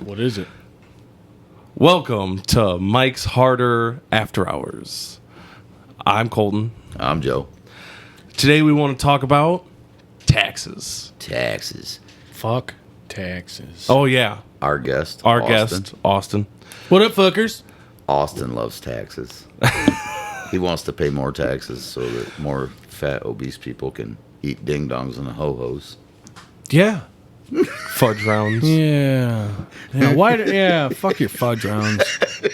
What is it? Welcome to Mike's Harder After Hours. I'm Colton. I'm Joe. Today we want to talk about taxes. Taxes. Fuck taxes. Oh, yeah. Our guest, Austin. What up, fuckers? Austin loves taxes. He wants to pay more taxes so that more fat, obese people can eat ding-dongs and ho-hos. Yeah. Fudge rounds. Yeah. Yeah, fuck your fudge rounds.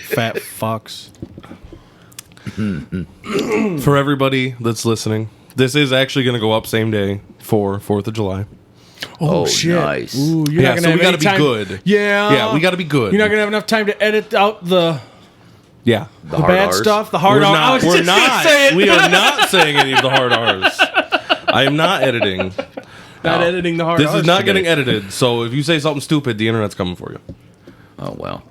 Fat fucks. For everybody that's listening, this is actually going to go up same day for 4th of July. Oh, shit. nice. Ooh, you're Yeah, not gonna so we have got to any be time. good. Yeah. Yeah, we got to be good. You're not going to have enough time to edit out the Yeah. The bad hard Rs. stuff, the hard We're R. I not. was We're just gonna not. say it. We are not saying any of the hard R's. I am not editing. Not editing the hard This R's is not today. getting edited. So if you say something stupid, the internet's coming for you. Oh, well.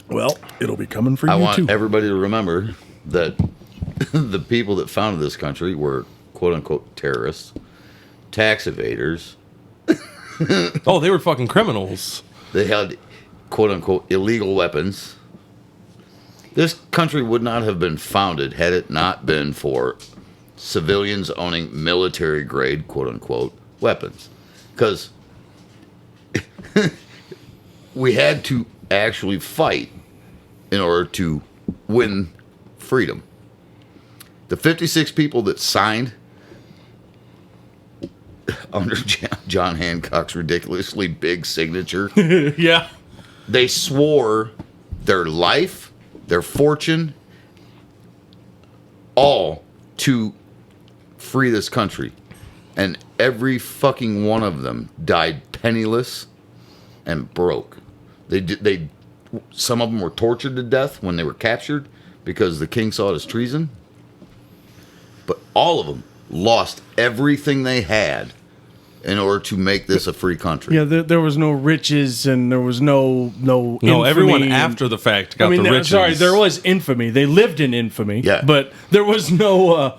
Well, it'll be coming for I you, want too. everybody to remember that the people that founded this country were quote-unquote terrorists, tax evaders. Oh, they were fucking criminals. They had quote-unquote illegal weapons. This country would not have been founded had it not been for civilians owning military-grade quote-unquote weapons. Because we had to actually fight in order to win freedom. The 56 people that signed under John Hancock's ridiculously big signature, Yeah. they swore their life, their fortune, all to free this country. And every fucking one of them died penniless and broke. Some of them were tortured to death when they were captured because the king saw it as treason. But all of them lost everything they had in order to make this a free country. Yeah, there was no riches and there was no No, infamy everyone and- after the fact got the riches. Sorry, there was infamy. They lived in infamy. Yeah. But there was no...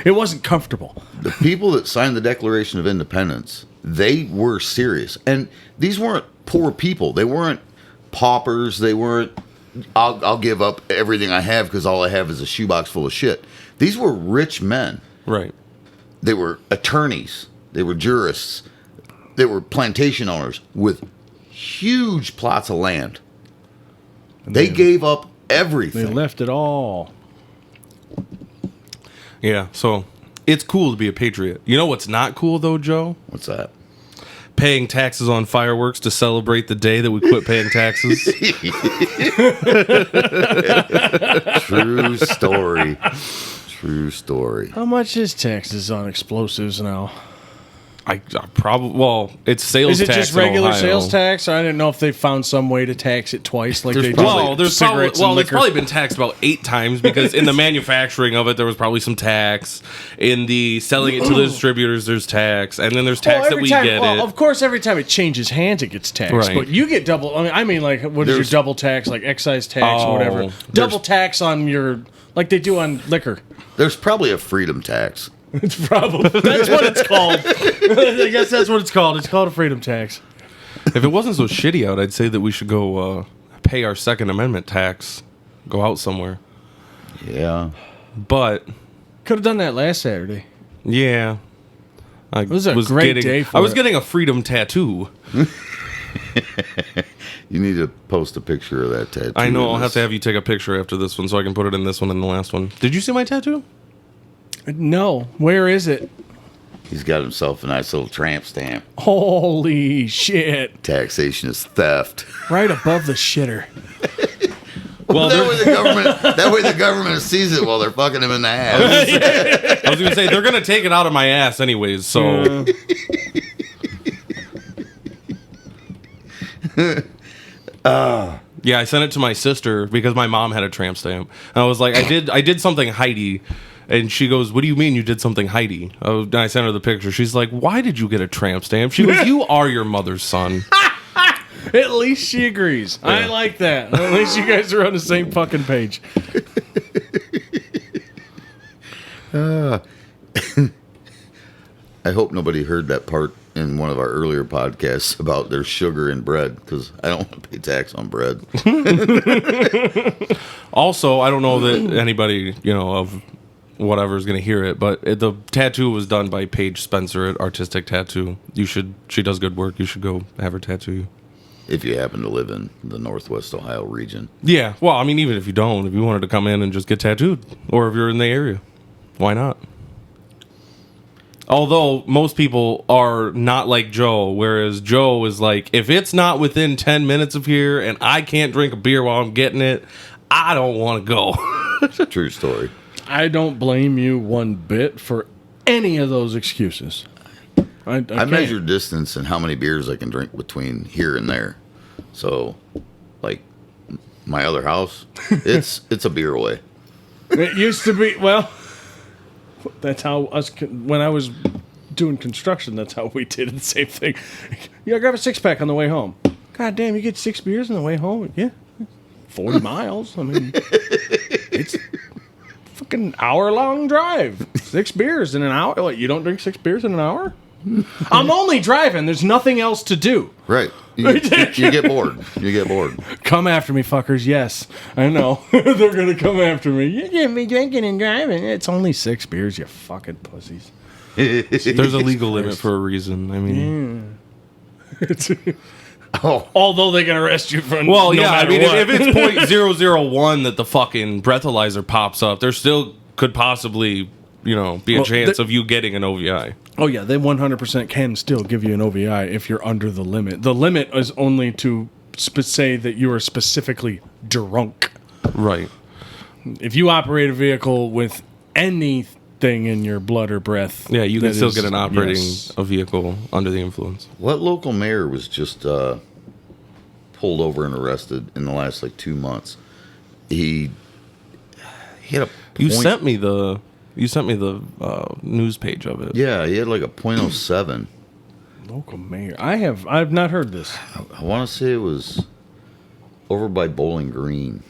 it wasn't comfortable. The people that signed the Declaration of Independence, they were serious. And these weren't poor people. They weren't paupers. They weren't, I'll give up everything I have because all I have is a shoebox full of shit. These were rich men. Right. They were attorneys. They were jurists. They were plantation owners with huge plots of land. They gave up They everything. left it all. Yeah, so it's cool to be a patriot. You know what's not cool, though, Joe? What's that? Paying taxes on fireworks to celebrate the day that we quit paying taxes. True story. True story. How much is taxes on explosives now? I probably, well, it's sales Is it tax just in regular Ohio. sales tax? I didn't know if they found some way to tax it twice, like There's they probably- do. Well, there's cigarettes probably, and it's liquor. probably been taxed about 8 times because in the manufacturing of it, there was probably some tax. In the selling it to the distributors, there's tax. And then there's tax that every we time, get well, it. of course, every time it changes hands, it gets taxed. Right. But you get double. I mean, like, what is your There's- double tax? Like excise tax or whatever. Oh, Double tax on your, like they do on liquor. There's probably a freedom tax. It's probably that's what it's called. I guess that's what it's called. It's called a freedom tax. If it wasn't so shitty out, I'd say that we should go pay our Second Amendment tax, go out somewhere. Yeah. But Could have done that last Saturday. yeah, I was a great day for I was it. getting a freedom tattoo. You need to post a picture of that tattoo. I know. in I'll have this. to have you take a picture after this one so I can put it in this one and the last one. Did you see my tattoo? No, where is it? He's got himself a nice little tramp stamp. Holy shit! Taxation is theft. Right above the shitter. Well, that way the government sees it while they're fucking him in the ass. I was going to say they're going to take it out of my ass anyways. So yeah, I sent it to my sister because my mom had a tramp stamp. And I was like, I did something Heidi. And she goes, "What do you mean you did something Heidi?" Oh, and I sent her the picture. She's like, "Why did you get a tramp stamp?" She goes, "You are your mother's son." At least she agrees. I like that. At least you guys are on the same fucking page. I hope nobody heard that part in one of our earlier podcasts about there's sugar in bread because I don't want to pay tax on bread. Also, I don't know that anybody, of whatever is going to hear it, but the tattoo was done by Paige Spencer at Artistic Tattoo. She does good work. You should go have her tattoo you. If you happen to live in the Northwest Ohio region. Yeah. Well, I mean, even if you don't, if you wanted to come in and just get tattooed, or if you're in the area, why not? Although most people are not like Joe, whereas Joe is like, if it's not within 10 minutes of here and I can't drink a beer while I'm getting it, I don't want to go. True story. I don't blame you one bit for any of those excuses. I measure distance and how many beers I can drink between here and there. So, like, my other house, it's a beer away. It used to be, well, that's how when I was doing construction, that's how we did the same thing. Yeah, grab a 6-pack on the way home. God damn, you get 6 beers on the way home? Yeah. 40 miles. I mean, it's fucking hour-long drive. 6 beers in an hour? What, you don't drink 6 beers in an hour? I'm only driving. There's nothing else to do. Right. You get bored. You get bored. Come after me, fuckers. Yes, I know. They're going to come after me. You can't be drinking and driving. It's only 6 beers, you fucking pussies. There's a legal limit for a reason. I mean... Although they can arrest you for Well, no yeah, I matter mean, what. if it's .001 that the fucking breathalyzer pops up, there still could possibly, be a chance of you getting an OVI. Oh, yeah, they 100% can still give you an OVI if you're under the limit. The limit is only to say that you are specifically drunk. Right. If you operate a vehicle with anything in your blood or breath... Yeah, you can that still is- get an operating yes. a vehicle under the influence. What local mayor was just pulled over and arrested in the last 2 months? He had a You point- sent me the news page of it. Yeah, he had a .07. Local mayor. I've not heard this. I want to say it was over by Bowling Green.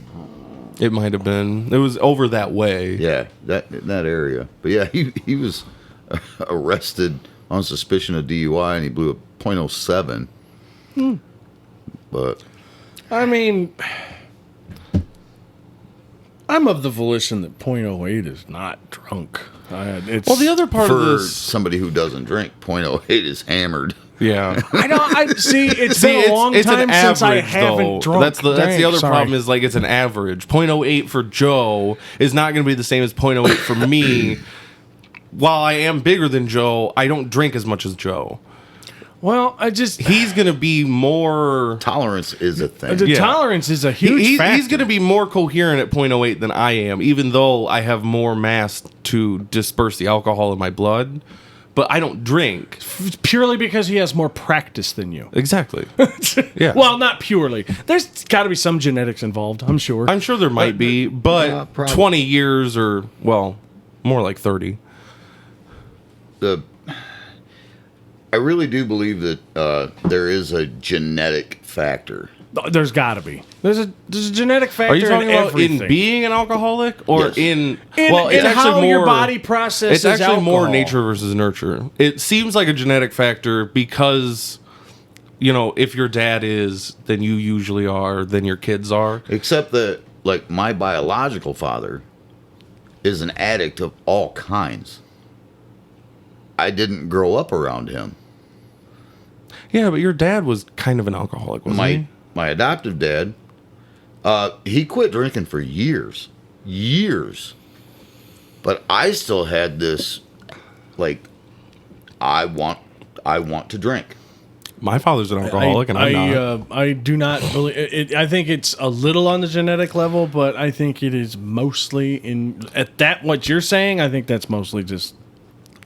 It might have been. It was over that way. Yeah, that area. But yeah, he was arrested on suspicion of DUI and he blew a .07. But I mean, I'm of the volition that .08 is not drunk. It's, Well, the other part of for this, somebody who doesn't drink, .08 is hammered. yeah. I see. It's been a long time since I haven't drunk. That's the other Sorry. problem is it's an average. .08 for Joe is not going to be the same as .08 for me. While I am bigger than Joe, I don't drink as much as Joe. Well, He's going to be more... Tolerance is a thing. the Yeah. tolerance is a huge factor. He's going to be more coherent at .08 than I am, even though I have more mass to disperse the alcohol in my blood. But I don't drink. purely because he has more practice than you. Exactly. Yeah. Well, not purely. There's got to be some genetics involved, I'm sure. I'm sure there might be, but probably. 20 years or, well, more like 30. I really do believe that there is a genetic factor. There's got to be. There's a genetic factor. Are you talking in about everything. in being an alcoholic or Yes. in in how your body processes It's actually more alcohol. nature versus nurture. It seems like a genetic factor because if your dad is, then you usually are, then your kids are. Except that, my biological father is an addict of all kinds. I didn't grow up around him. Yeah, but your dad was kind of an alcoholic, wasn't he? My adoptive dad, he quit drinking for years. But I still had this, I want to drink. My father's an alcoholic, and I'm not. I do not believe it. I think it's a little on the genetic level, but I think it is mostly what you're saying. I think that's mostly just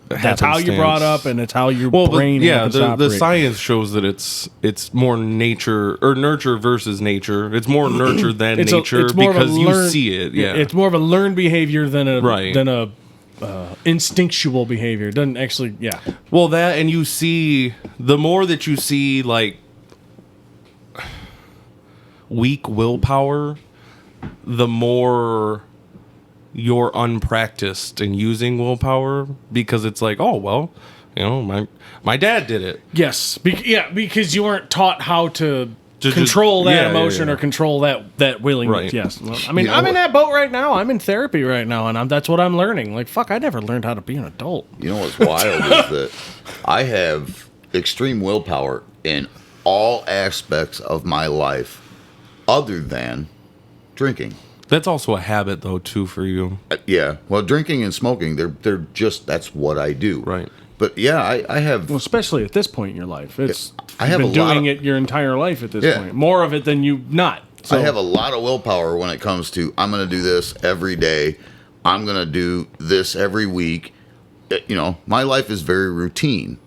that's how you're brought up, and it's how your brain. The science shows that it's more nature or nurture versus nature. It's more nurture than nature because you see it. Yeah, it's more of a learned behavior than a instinctual behavior. It doesn't actually. Yeah. Well, that and you see the more that you see weak willpower, the more you're unpracticed in using willpower because it's You know, my dad did it. Yes. Because you weren't taught how to Just- control that yeah, emotion yeah. or control that willingness. Right. Yes. Well, I mean, You know I'm in what- that boat right now. I'm in therapy right now, and that's what I'm learning. Like, fuck, I never learned how to be an adult. You know what's wild is that I have extreme willpower in all aspects of my life other than drinking. That's also a habit, though, too, for you. Yeah. Well, drinking and smoking, they're just, that's what I do. Right. But yeah, I have. Well, especially at this point in your life. I have you've been a lot doing of- it your entire life at this Yeah. point. More of it than you not. So, I have a lot of willpower when it comes to I'm going to do this every day. I'm going to do this every week. You know, my life is very routine.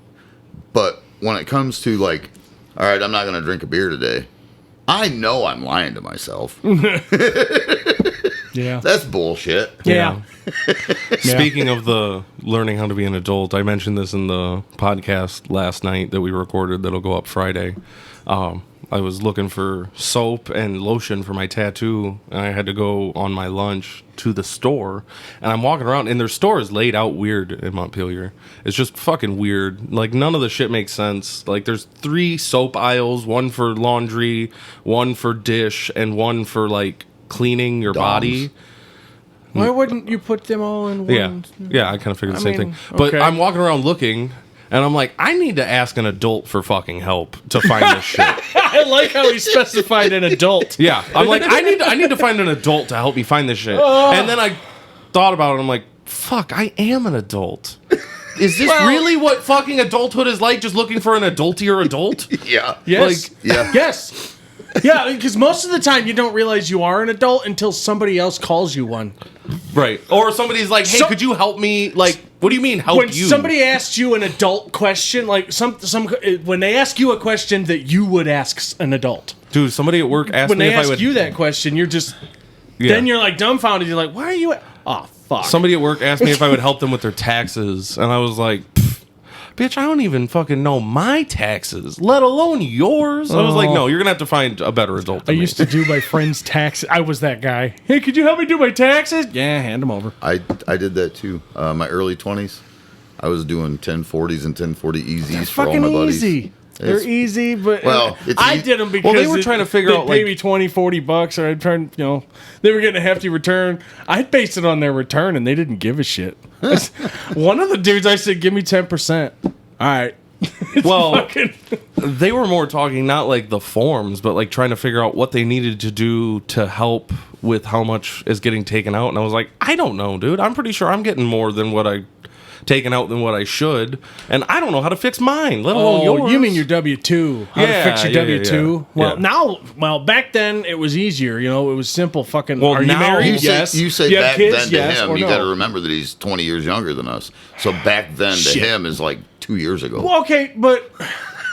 But when it comes to like, all right, I'm not going to drink a beer today. I know I'm lying to myself. Yeah. That's bullshit. Yeah. Speaking of the learning how to be an adult, I mentioned this in the podcast last night that we recorded that'll go up Friday. I was looking for soap and lotion for my tattoo, and I had to go on my lunch to the store. And I'm walking around, and their store is laid out weird in Montpelier. It's just fucking weird. Like, none of the shit makes sense. Like, there's 3 soap aisles, one for laundry, one for dish, and one for, like, cleaning your body. Why wouldn't you put them all in one? Yeah, I kind of figured the same mean, thing. But okay. I'm walking around looking, and I'm like, I need to ask an adult for fucking help to find this shit. I like how he specified an adult. Yeah, I'm like, I need to find an adult to help me find this shit. And then I thought about it. I'm like, fuck, I am an adult. Is this really what fucking adulthood is like? Just looking for an adultier adult? Yeah. Yes. Like, Yeah. Yes. Yeah, because most of the time you don't realize you are an adult until somebody else calls you one. Right. Or somebody's like, hey, could you help me? Like, what do you mean help When you? somebody asks you an adult question, like when they ask you a question that you would ask an adult. Dude, somebody at work asked When me they if I ask would. you that question, you're just Yeah. then you're like dumbfounded. You're like, why are you? Oh fuck. Somebody at work asked me if I would help them with their taxes, and I was like, "Pff, bitch, I don't even fucking know my taxes, let alone yours. I was like, no, you're gonna have to find a better adult I than me. used to do my friend's taxes. I was that guy. Hey, could you help me do my taxes? Yeah, hand them over. I did that too. My early 20s, I was doing 1040s and 1040 EZs for all Fucking my buddies. easy. They're It's- easy, but Well, it's I ea- did them because Well, they were trying to figure they'd out, pay like- me $20-$40, or I'd turn, they were getting a hefty return. I'd base it on their return, and they didn't give a shit. One of the dudes, I said, "Give me 10%." All right. Well, Fucking- they were more talking not like the forms, but like trying to figure out what they needed to do to help with how much is getting taken out. And I was like, I don't know, dude. I'm pretty sure I'm getting more than what I taken out than what I should, and I don't know how to fix mine, let alone yours. Oh, you mean your W-2? How Yeah, to fix your yeah, W-2? yeah. Well, back then it was easier. It was simple. Fucking. Well, Are you now- married? You Yes. say, you say have back kids? then to Yes him, or you no? got to remember that he's 20 years younger than us. So back then to Shit. him is like 2 years ago. Well, okay, but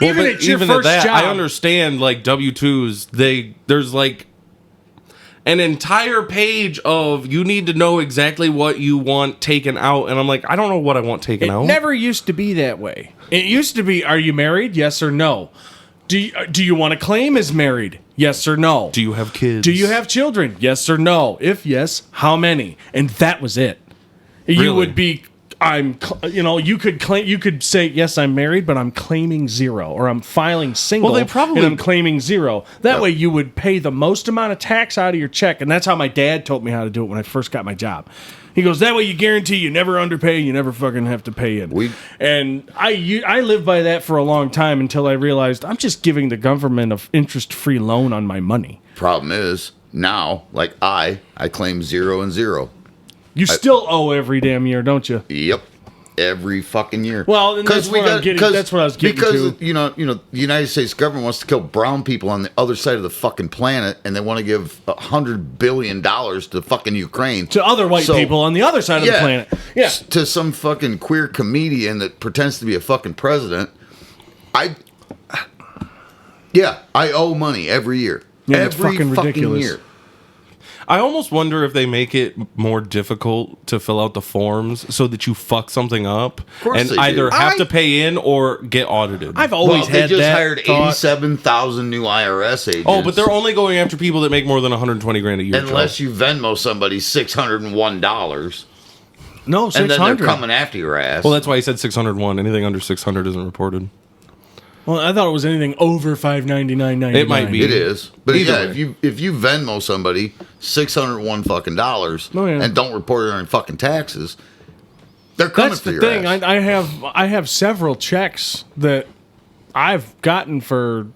even but at your even first at that, job, I understand like W-2s. There's like an entire page of you need to know exactly what you want taken out, and I'm like, I don't know what I want taken It out. never used to be that way. It used to be, are you married? Yes or no. Do you want to claim as married? Yes or no. Do you have kids? Do you have children? Yes or no. If yes, how many? And that was it. You Really? would be you could claim, you could say yes, I'm married, but I'm claiming 0, or I'm filing single. Well, they probably- and I'm claiming 0. That way, you would pay the most amount of tax out of your check, and that's how my dad taught me how to do it when I first got my job. He goes, that way you guarantee you never underpay, you never fucking have to pay in. And I lived by that for a long time until I realized I'm just giving the government an interest-free loan on my money. Problem is, now, like I claim 0 and 0. You still owe every damn year, don't you? Yep. Every fucking year. Well, and that's what I'm getting. That's what I was getting because, to. you know, the United States government wants to kill brown people on the other side of the fucking planet, and they want to give $100 billion to fucking Ukraine. To other white people on the other side of the planet. Yeah. To some fucking queer comedian that pretends to be a fucking president. I owe money every year. Yeah, it's every fucking ridiculous. year. I almost wonder if they make it more difficult to fill out the forms so that you fuck something up course and they do. either have to pay in or get audited. I've always They had just that hired thought. 87,000 new IRS agents. Oh, but they're only going after people that make more than 120 grand a year. Unless you Venmo somebody $601. No, and then they're 600. coming after your ass. Well, that's why he said 601. Anything under 600 isn't reported. Well, I thought it was anything over $599.99. It might be. It is, but Either yeah, way. if you Venmo somebody $601 fucking dollars Oh, yeah. and don't report it on fucking taxes, they're coming That's for the your thing. ass. I have several checks that I've gotten for.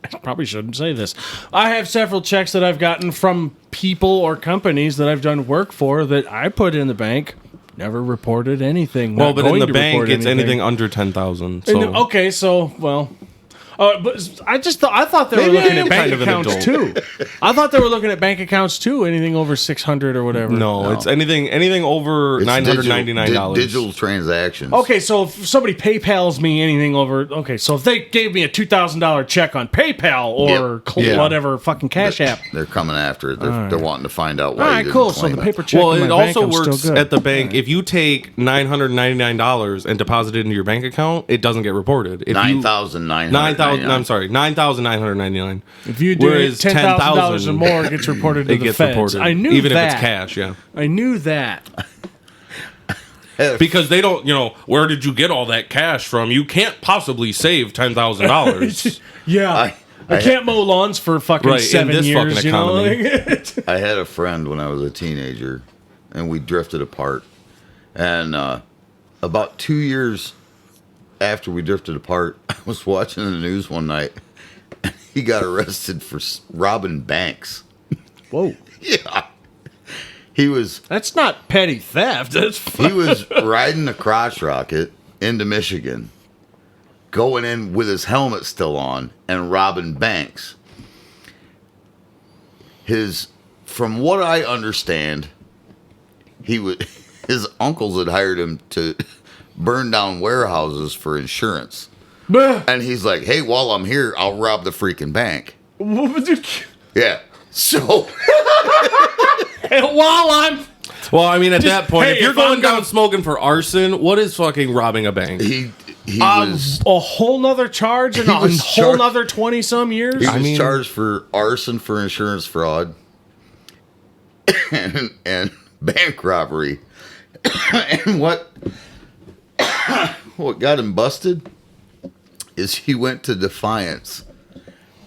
I probably shouldn't say this. I have several checks that I've gotten from people or companies that I've done work for that I put in the bank. Never reported anything. Well, Not but in going the to bank, report it's anything under 10,000. So. Okay, so well. But I thought they were Maybe I looking am at bank kind of an accounts too. I thought they were looking at bank accounts too. Anything over 600 or whatever. No, it's anything over It's $999. digital transactions. Okay, so if somebody PayPal's me anything over, okay, so if they gave me a $2,000 check on PayPal or Yeah. whatever fucking Cash App, They're coming after it. They're wanting to find out why. all you right, didn't cool. So claim the it. paper check Well, in my it bank, also I'm works still good. at the bank. If you take $999 and deposit it into your bank account, it doesn't get reported. If you- 9,999. I'm sorry, 9,999. If you do Whereas $10,000 or more, it gets reported to it the gets feds. reported. I knew even that. if it's cash. Yeah, I knew that. because they don't. Where did you get all that cash from? You can't possibly save $10,000. Yeah. I can't mow lawns for fucking Right, in 7 this years, fucking you know? economy. I had a friend when I was a teenager, and we drifted apart. And about 2 years after we drifted apart, I was watching the news one night. He got arrested for robbing banks. Whoa. Yeah. He was That's not petty theft. That's he was riding a crotch rocket into Michigan, going in with his helmet still on and robbing banks. From what I understand, his uncles had hired him to burn down warehouses for insurance. And he's like, hey, while I'm here, I'll rob the freaking bank. Yeah. So while I'm Well, I mean, at that point, hey, if you're if I'm going down gonna- smoking for arson, what is fucking robbing a bank? he was a whole nother charge and He a was whole charged- nother 20 some years. he was mean- charged for arson for insurance fraud and bank robbery. And what got him busted is he went to Defiance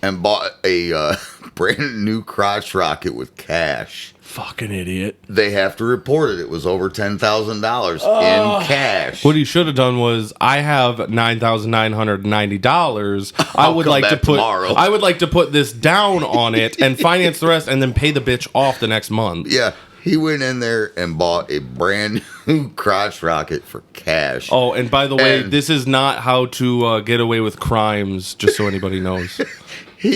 and bought a brand new crotch rocket with cash. Fucking idiot. They have to report it. It was over $10,000 in cash. What he should have done was, I have $9,990. I I'll would come like to back put, tomorrow. I would like to put this down on it and finance the rest, and then pay the bitch off the next month. Yeah, he went in there and bought a brand new crotch rocket for cash. Oh, and by the way, And- this is not how to get away with crimes. Just so anybody knows,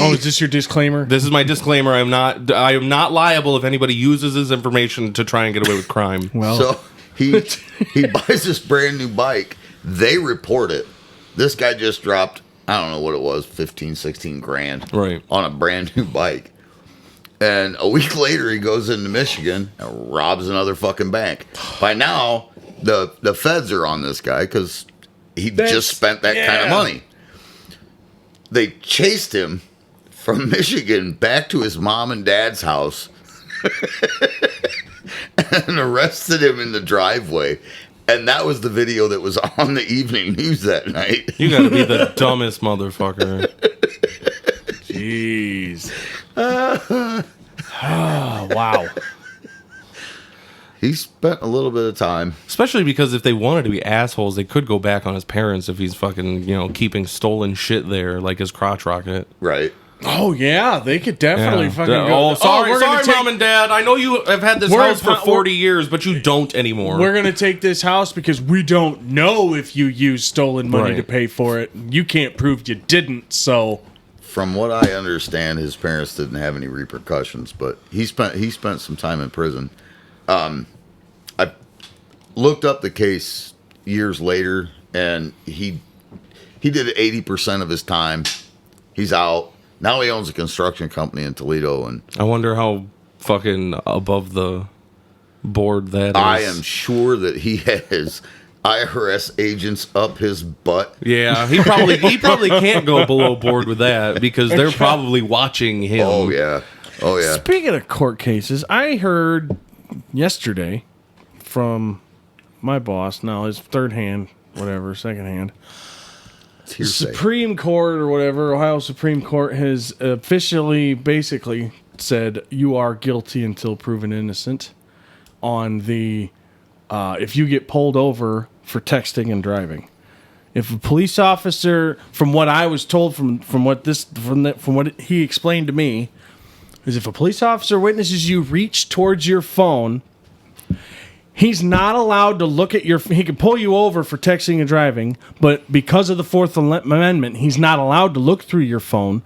Oh, is this your disclaimer? this is my disclaimer. I am not liable if anybody uses this information to try and get away with crime. Well, So he buys this brand new bike. They report it. This guy just dropped, I don't know what it was, 15, 16 grand Right. on a brand new bike. And a week later, he goes into Michigan and robs another fucking bank. By now, the feds are on this guy because he just spent that kind of yeah. money. They chased him from Michigan back to his mom and dad's house and arrested him in the driveway. And that was the video that was on the evening news that night. You got to be the dumbest motherfucker. jeez. Oh, wow. He spent a little bit of time. Especially because if they wanted to be assholes, they could go back on his parents if he's fucking, keeping stolen shit there, like his crotch rocket. Right. Oh, yeah. They could definitely Yeah. fucking go. Oh, sorry, we're gonna sorry, mom and dad. I know you have had this We're house for con- 40 years, but you don't anymore. We're going to take this house because we don't know if you used stolen money Right. to pay for it. You can't prove you didn't, so. From what I understand, his parents didn't have any repercussions, but he spent some time in prison. I looked up the case years later, and he did 80% of his time. He's out. Now he owns a construction company in Toledo, and I wonder how fucking above the board that is. I am sure that he has IRS agents up his butt. Yeah, he probably can't go below board with that because they're probably watching him. Oh yeah, oh yeah. Speaking of court cases, I heard yesterday from my boss, now his third hand, whatever, second hand. It's hearsay. Supreme Court or whatever, Ohio Supreme Court has officially basically said you are guilty until proven innocent on the if you get pulled over for texting and driving. If a police officer, from what I was told from what he explained to me, is if a police officer witnesses you reach towards your phone, he's not allowed to look at he can pull you over for texting and driving, but because of the Fourth Amendment, he's not allowed to look through your phone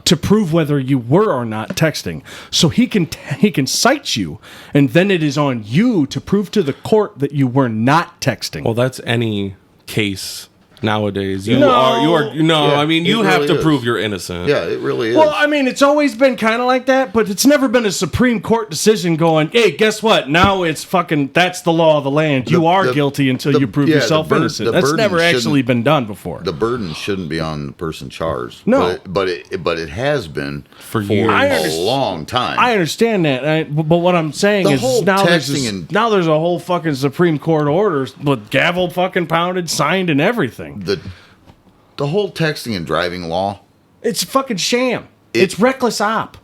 to prove whether you were or not texting. So he can cite you, and then it is on you to prove to the court that you were not texting. Well, that's any case nowadays. No. I mean, you have really to is. prove you're innocent. Yeah, it really is. Well, I mean, it's always been kind of like that, but it's never been a Supreme Court decision going, hey, guess what? Now it's fucking, that's the law of the land. You are guilty until you prove yourself innocent. That's never actually been done before. The burden shouldn't be on the person charged. No. But it has been For years. a long time. I understand that, but what I'm saying The is whole now texting now there's a whole fucking Supreme Court order with gavel fucking pounded, signed, and everything. The whole texting and driving law, It's a fucking sham. It's reckless op.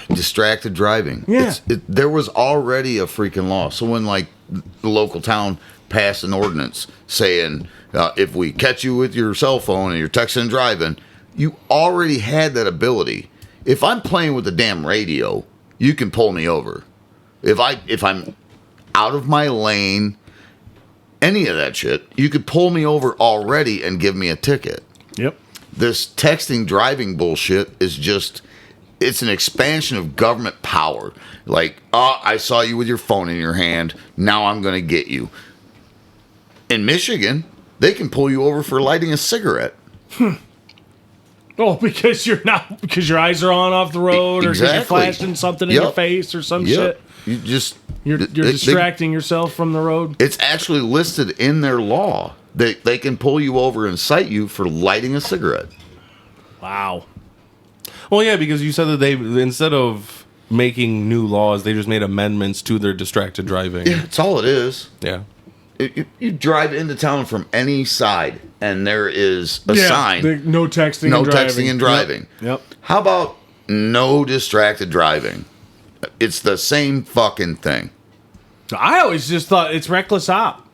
distracted driving. Yeah. There was already a freaking law. So when like the local town passed an ordinance saying if we catch you with your cell phone and you're texting and driving, you already had that ability. If I'm playing with the damn radio, you can pull me over. If I'm out of my lane, any of that shit, you could pull me over already and give me a ticket. Yep. This texting driving bullshit is just, it's an expansion of government power. Like, I saw you with your phone in your hand, now I'm going to get you. In Michigan, they can pull you over for lighting a cigarette. Oh, because your eyes are on off the road, or because you're Exactly. flashing something in your face or some shit. You're distracting yourself from the road. It's actually listed in their law. They can pull you over and cite you for lighting a cigarette. Wow. Well, yeah, because you said that they, instead of making new laws, they just made amendments to their distracted driving. Yeah, that's all it is. Yeah. You drive into town from any side, and there is a sign. No texting. No and driving. texting and driving. Yep. How about no distracted driving? It's the same fucking thing. I always just thought it's reckless op.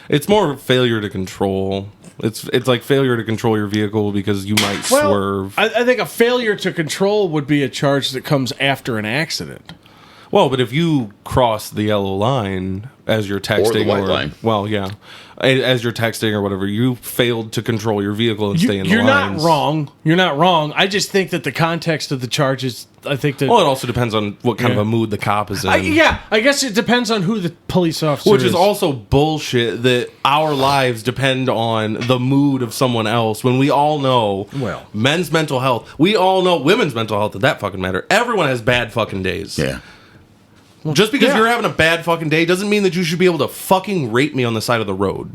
It's more failure to control. It's like failure to control your vehicle because you might swerve. I think a failure to control would be a charge that comes after an accident. Well, but if you cross the yellow line as you're texting, the white line. Well, yeah, as you're texting or whatever, you failed to control your vehicle and stay in the You're lines. not wrong. You're not wrong. I just think that the context of the charges, I think that... Well, it also depends on what kind of a mood the cop is in. I guess it depends on who the police officer Which is also bullshit that our lives depend on the mood of someone else when we all know men's mental health. We all know women's mental health, that fucking matter. Everyone has bad fucking days. Yeah. Just because you're having a bad fucking day doesn't mean that you should be able to fucking rape me on the side of the road.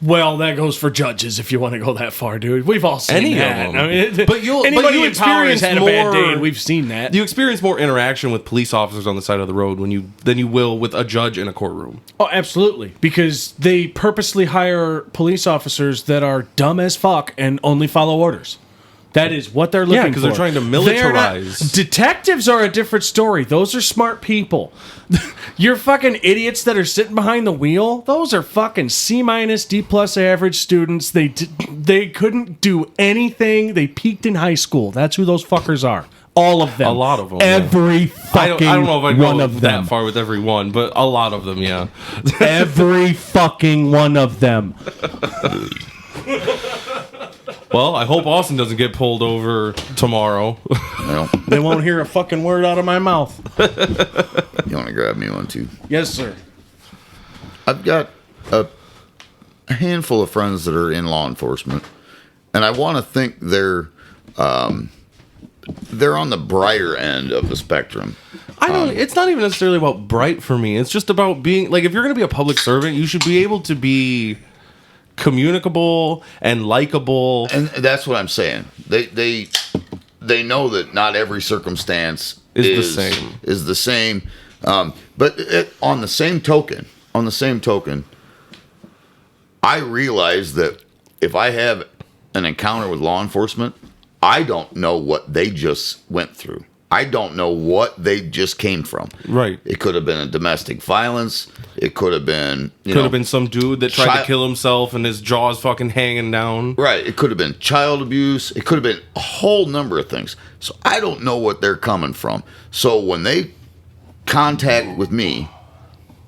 Well, that goes for judges if you want to go that far, dude. We've all seen Any that. of them. I mean, But you anybody in power has experience had a bad more- day, and we've seen that. You experience more interaction with police officers on the side of the road than you will with a judge in a courtroom. Oh, absolutely. Because they purposely hire police officers that are dumb as fuck and only follow orders. That is what they're looking for. Yeah, because they're trying to militarize. Detectives are a different story. Those are smart people. Your fucking idiots that are sitting behind the wheel, those are fucking C-, D+ average students. They couldn't do anything. They peaked in high school. That's who those fuckers are. All of them. A lot of them. Every fucking I don't know if I one go of that them. far with every one, but a lot of them, yeah. Every fucking one of them. Well, I hope Austin doesn't get pulled over tomorrow. Well, They won't hear a fucking word out of my mouth. you want to grab me one too? Yes, sir. I've got a handful of friends that are in law enforcement, and I want to think they're on the brighter end of the spectrum. I don't. It's not even necessarily about bright for me. It's just about being like, if you're going to be a public servant, you should be able to be communicable and likable. And that's what I'm saying. They know that not every circumstance Is the same. But on the same token, on the same token, I realize that if I have an encounter with law enforcement, I don't know what they just went through. I don't know what they just came from. Right. It could have been a domestic violence. It could have been, Could have been some dude that tried to kill himself and his jaw's fucking hanging down. Right. It could have been child abuse. It could have been a whole number of things. So I don't know what they're coming from. So when they contact with me,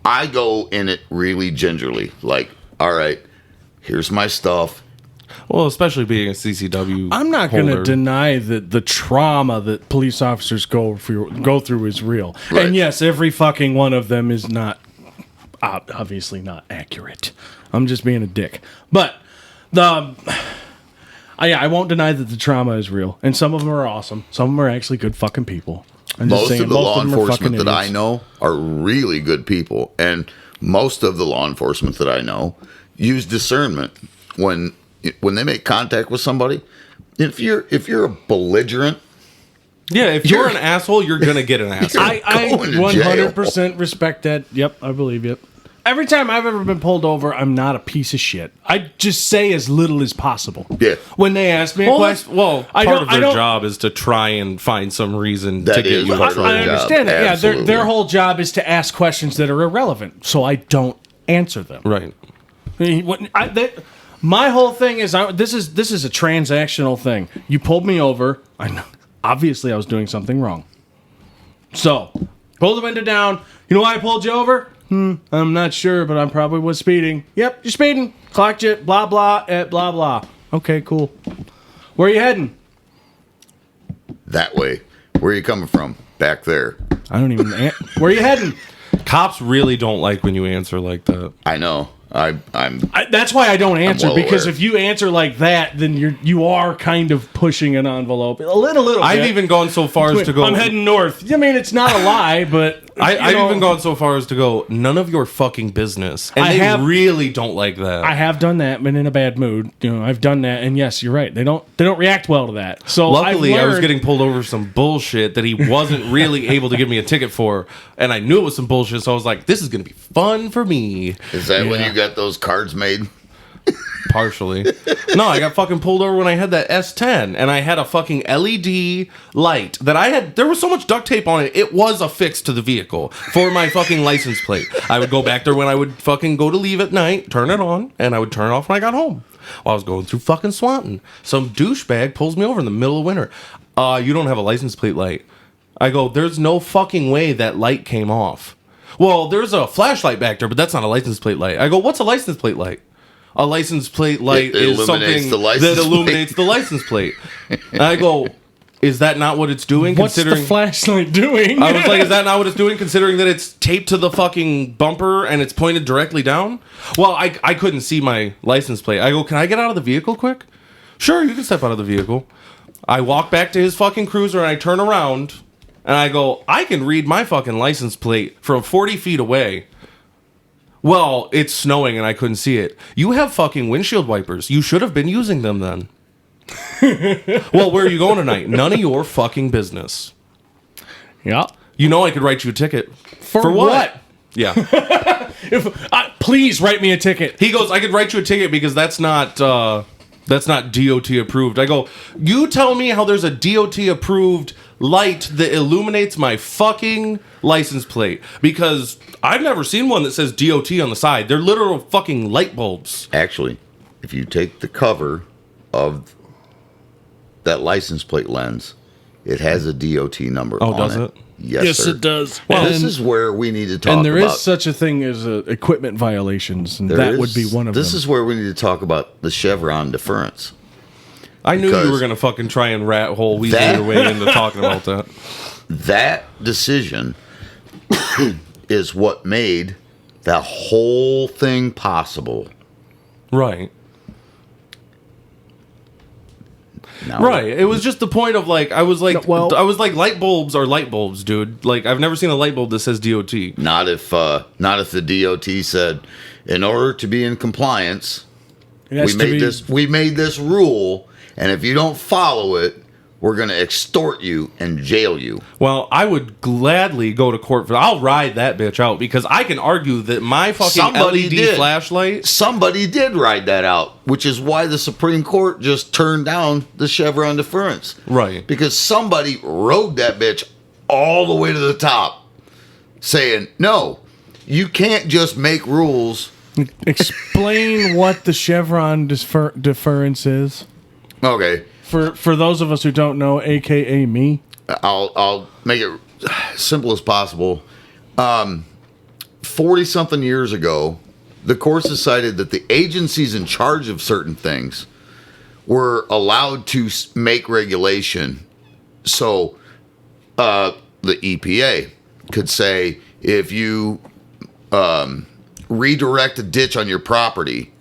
I go in it really gingerly. Like, all right, here's my stuff. Well, especially being a CCW. I'm not going to holder. deny that the trauma that police officers go through is real. Right. And yes, every fucking one of them is not, obviously not accurate. I'm just being a dick. But I won't deny that the trauma is real. And some of them are awesome. Some of them are actually good fucking people. Most of the law enforcement that I know are really good people. And most of the law enforcement that I know use discernment when they make contact with somebody. If you're a belligerent, Yeah, if you're an asshole, you're gonna get an asshole. I going to 100% respect that. Yep, I believe it. Every time I've ever been pulled over, I'm not a piece of shit. I just say as little as possible. Yeah. When they ask me a question, part of their job is to try and find some reason to get you in trouble. I understand that. Absolutely. Yeah, their whole job is to ask questions that are irrelevant, so I don't answer them. Right. My whole thing is this is a transactional thing. You pulled me over. I know. Obviously, I was doing something wrong. So, pull the window down. You know why I pulled you over? I'm not sure, but I probably was speeding. Yep, you're speeding. Clocked you. Blah blah. Blah blah. Okay, cool. Where are you heading? that way. Where are you coming from? Back there. I don't even. Where are you heading? Cops really don't like when you answer like that. I know. That's why I don't answer, well because aware. if you answer like that, then you are kind of pushing an envelope a little bit. I've even gone so far as to go. I'm heading north. I mean, it's not a lie, but I've even gone so far as to go. None of your fucking business, and they really don't like that. I have done that, but in a bad mood. I've done that, and yes, you're right. They don't react well to that. So luckily, I've I was learned- getting pulled over for some bullshit that he wasn't really able to give me a ticket for, and I knew it was some bullshit. So I was like, "This is gonna be fun for me." Is that when you got those cards made? Partially. No, I got fucking pulled over when I had that S10 and I had a fucking LED light that I had. There was so much duct tape on it. It was affixed to the vehicle for my fucking license plate. I would go back there when I would fucking go to leave at night, turn it on, and I would turn it off when I got home. While I was going through fucking Swanton, some douchebag pulls me over in the middle of winter. You don't have a license plate light. I go, there's no fucking way that light came off. Well, there's a flashlight back there, but that's not a license plate light. I go, what's a license plate light? A license plate light is something that illuminates the license plate. And I go, is that not what it's doing? What's the flashlight doing? I was like, is that not what it's doing, considering that it's taped to the fucking bumper and it's pointed directly down? Well, I couldn't see my license plate. I go, can I get out of the vehicle quick? Sure, you can step out of the vehicle. I walk back to his fucking cruiser and I turn around and I go, I can read my fucking license plate from 40 feet away. Well, it's snowing and I couldn't see it. You have fucking windshield wipers. You should have been using them then. Well, where are you going tonight? None of your fucking business. Yeah. You know I could write you a ticket. For what? Yeah. Please write me a ticket. He goes, I could write you a ticket because that's not DOT approved. I go, you tell me how there's a DOT approved light that illuminates my fucking license plate, because I've never seen one that says DOT on the side. They're literal fucking light bulbs. Actually, if you take the cover of that license plate lens, it has a DOT number on it. Oh, does it? Yes, sir. It does. Well, this is where we need to talk about. And there is such a thing as equipment violations, and that would be one of them. This is where we need to talk about the Chevron deference. I knew Because you were going to fucking try and rat hole weasel your way into talking about that. That decision is what made that whole thing possible. Right. Now, Right. It was just the point of like, I was like, No, well- light bulbs are light bulbs, dude. Like, I've never seen a light bulb that says DOT. Not if the DOT said, in order to be in compliance, we made this rule, and if you don't follow it, we're going to extort you and jail you. Well, I would gladly go to court for. I'll ride that bitch out because I can argue that my fucking Somebody LED did. flashlight. Somebody did ride that out, which is why the Supreme Court just turned down the Chevron deference. Right. Because somebody rode that bitch all the way to the top, saying, no, you can't just make rules. Explain what the Chevron deference is. Okay. For those of us who don't know, AKA me. I'll make it simple as possible. 40-something years ago, the courts decided that the agencies in charge of certain things were allowed to make regulation. So the EPA could say, if you redirect a ditch on your property,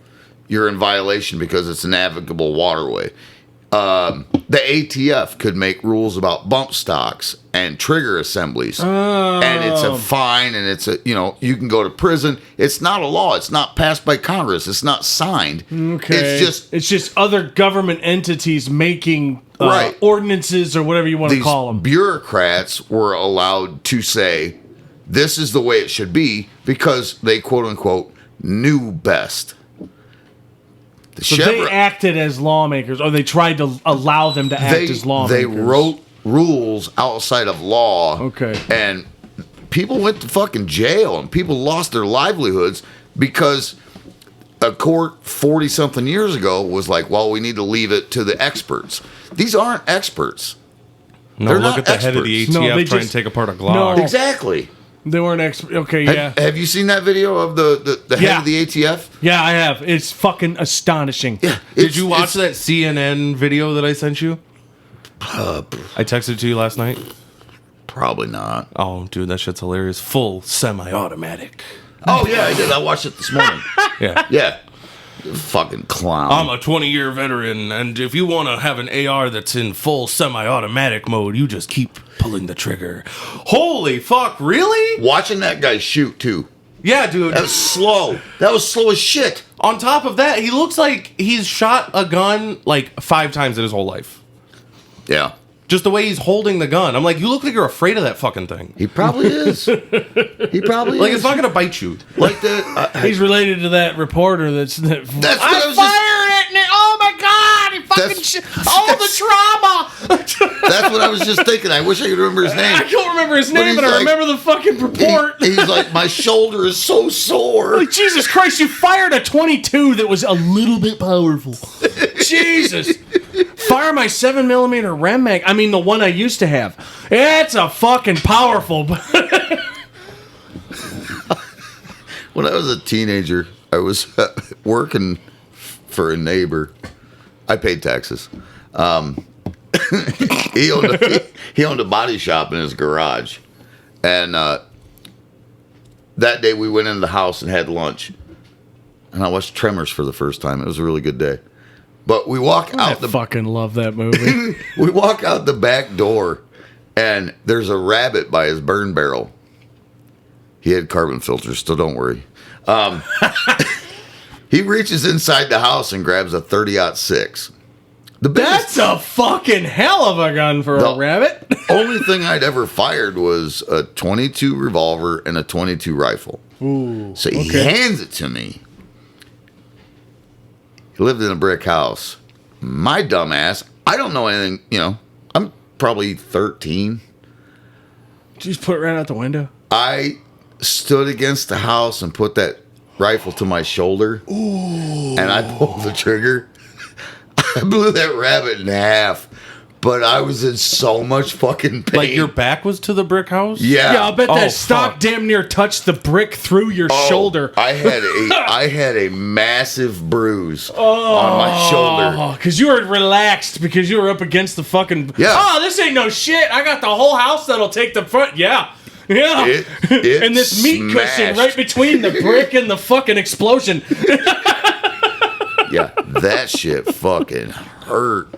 you're in violation because it's a navigable waterway. The ATF could make rules about bump stocks and trigger assemblies, and it's a fine, and it's you can go to prison. It's not a law. It's not passed by Congress. It's not signed. Okay, it's just other government entities making Right. ordinances or whatever you want to These call them. bureaucrats were allowed to say, this is the way it should be, because they quote unquote knew best. The So they acted as lawmakers, or they tried to allow them to act as lawmakers. They wrote rules outside of law. Okay. And people went to fucking jail, and people lost their livelihoods because a court 40-something years ago was like, well, we need to leave it to the experts. These aren't experts. No, They're look not at the head of the experts. ATF No, they trying just- to take apart a Glock. No. Exactly. They weren't okay, yeah. Have you seen that video of the head Yeah. of the ATF? Yeah, I have. It's fucking astonishing. Yeah. Did you watch that CNN video that I sent you? I texted it to you last night. Probably not. Oh, dude, that shit's hilarious. Full semi-automatic. Oh, yeah, I did. I watched it this morning. Yeah. Yeah. Fucking clown. I'm a 20-year veteran, and if you want to have an AR that's in full semi-automatic mode, you just keep pulling the trigger. Holy fuck, really? Watching that guy shoot, too. Yeah, dude. That was slow. That was slow as shit. On top of that, he looks like he's shot a gun like 5 times in his whole life. Yeah. Just the way he's holding the gun. I'm like, you look like you're afraid of that fucking thing. He probably is. He probably Like, is. it's not going to bite you. Like the... He's related to that reporter that's That's what I I was fired it and oh my god, he fucking That's- the trauma. That's what I was just thinking. I wish I could remember his name. I don't remember his But name, he's but I like- remember the fucking report. He's like, my shoulder is so sore. Like, Jesus Christ, you fired a 22 that was a little bit powerful. Jesus. Fire my 7mm Rem mag. I mean, the one I used to have. It's a fucking powerful. When I was a teenager, I was working for a neighbor. I paid taxes. He owned a body shop in his garage. And that day we went into the house and had lunch. And I watched Tremors for the first time. It was a really good day. But we walk I out the fucking love that movie. we walk out the back door, and there's a rabbit by his burn barrel. He had carbon filters, so don't worry. He reaches inside the house and grabs a 30-06. The biggest, That's a fucking hell of a gun for The- a rabbit. only thing I'd ever fired was a 22 revolver and a 22 rifle. Ooh. So he okay. hands it to me. He lived in a brick house. My dumbass, I don't know anything, I'm probably 13. Did you just put it right out the window? I stood against the house and put that rifle to my shoulder. Ooh. And I pulled the trigger. I blew that rabbit in half. But I was in so much fucking pain. Like, your back was to the brick house? Yeah. Yeah, I'll bet Oh, that stock fuck. damn near touched the brick through your Oh, shoulder. I had a massive bruise on my shoulder. Oh, because you were relaxed because you were up against the fucking. Yeah. Oh, this ain't no shit. I got the whole house that'll take the front. Yeah. Yeah. It and this meat cushion smashed. right between the brick and the fucking explosion. Yeah, that shit fucking hurt.